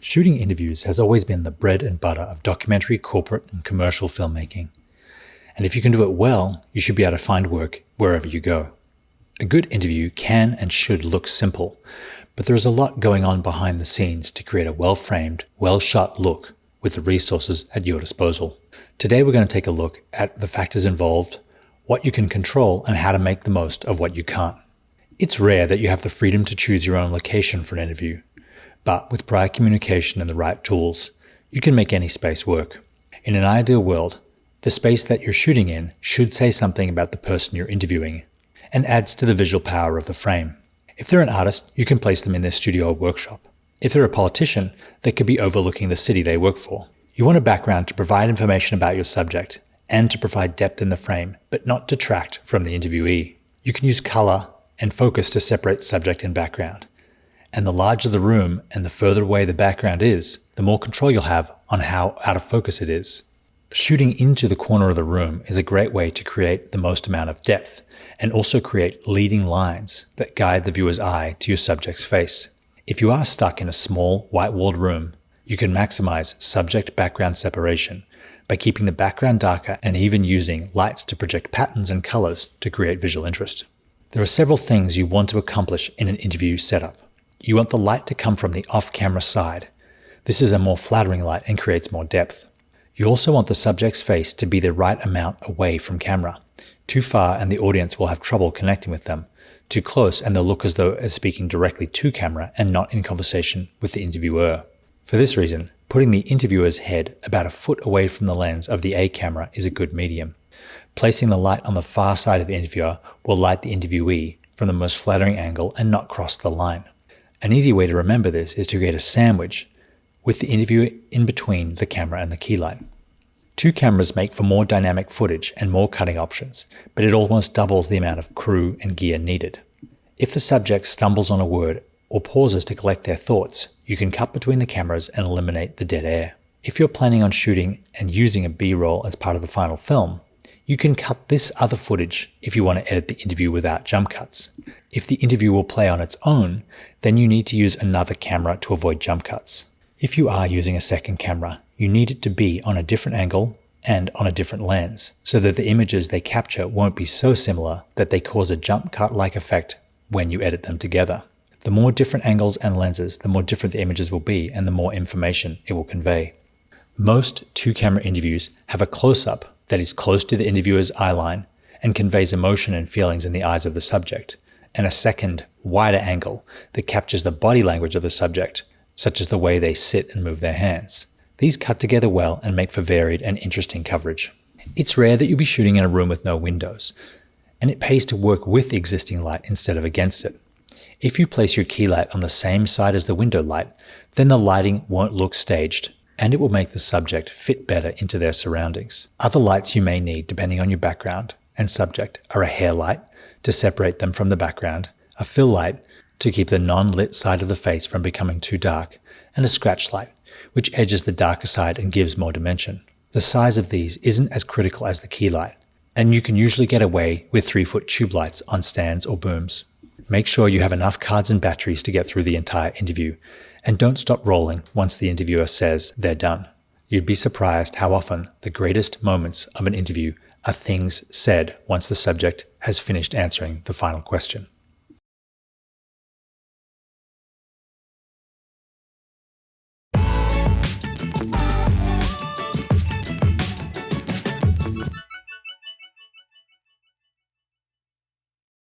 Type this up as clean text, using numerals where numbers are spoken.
Shooting interviews has always been the bread and butter of documentary, corporate, and commercial filmmaking. And if you can do it well, you should be able to find work wherever you go. A good interview can and should look simple, but there is a lot going on behind the scenes to create a well-framed, well-shot look with the resources at your disposal. Today we're going to take a look at the factors involved, what you can control, and how to make the most of what you can't. It's rare that you have the freedom to choose your own location for an interview, but with prior communication and the right tools, you can make any space work. In an ideal world, the space that you're shooting in should say something about the person you're interviewing and adds to the visual power of the frame. If they're an artist, you can place them in their studio or workshop. If they're a politician, they could be overlooking the city they work for. You want a background to provide information about your subject and to provide depth in the frame, but not detract from the interviewee. You can use color and focus to separate subject and background. And the larger the room and the further away the background is, the more control you'll have on how out of focus it is. Shooting into the corner of the room is a great way to create the most amount of depth and also create leading lines that guide the viewer's eye to your subject's face. If you are stuck in a small, white-walled room, you can maximize subject-background separation by keeping the background darker and even using lights to project patterns and colors to create visual interest. There are several things you want to accomplish in an interview setup. You want the light to come from the off-camera side. This is a more flattering light and creates more depth. You also want the subject's face to be the right amount away from camera. Too far and the audience will have trouble connecting with them. Too close and they'll look as though they're speaking directly to camera and not in conversation with the interviewer. For this reason, putting the interviewer's head about a foot away from the lens of the A camera is a good medium. Placing the light on the far side of the interviewer will light the interviewee from the most flattering angle and not cross the line. An easy way to remember this is to create a sandwich with the interviewer in between the camera and the key light. Two cameras make for more dynamic footage and more cutting options, but it almost doubles the amount of crew and gear needed. If the subject stumbles on a word or pauses to collect their thoughts, you can cut between the cameras and eliminate the dead air. If you're planning on shooting and using a B-roll as part of the final film, you can cut this other footage if you want to edit the interview without jump cuts. If the interview will play on its own, then you need to use another camera to avoid jump cuts. If you are using a second camera, you need it to be on a different angle and on a different lens, so that the images they capture won't be so similar that they cause a jump cut-like effect when you edit them together. The more different angles and lenses, the more different the images will be and the more information it will convey. Most two-camera interviews have a close-up that is close to the interviewer's eye line and conveys emotion and feelings in the eyes of the subject, and a second, wider angle that captures the body language of the subject, such as the way they sit and move their hands. These cut together well and make for varied and interesting coverage. It's rare that you'll be shooting in a room with no windows, and it pays to work with the existing light instead of against it. If you place your key light on the same side as the window light, then the lighting won't look staged, and it will make the subject fit better into their surroundings. Other lights you may need, depending on your background and subject, are a hair light to separate them from the background, a fill light to keep the non-lit side of the face from becoming too dark, and a scratch light, which edges the darker side and gives more dimension. The size of these isn't as critical as the key light, and you can usually get away with 3-foot tube lights on stands or booms. Make sure you have enough cards and batteries to get through the entire interview, and don't stop rolling once the interviewer says they're done. You'd be surprised how often the greatest moments of an interview are things said once the subject has finished answering the final question.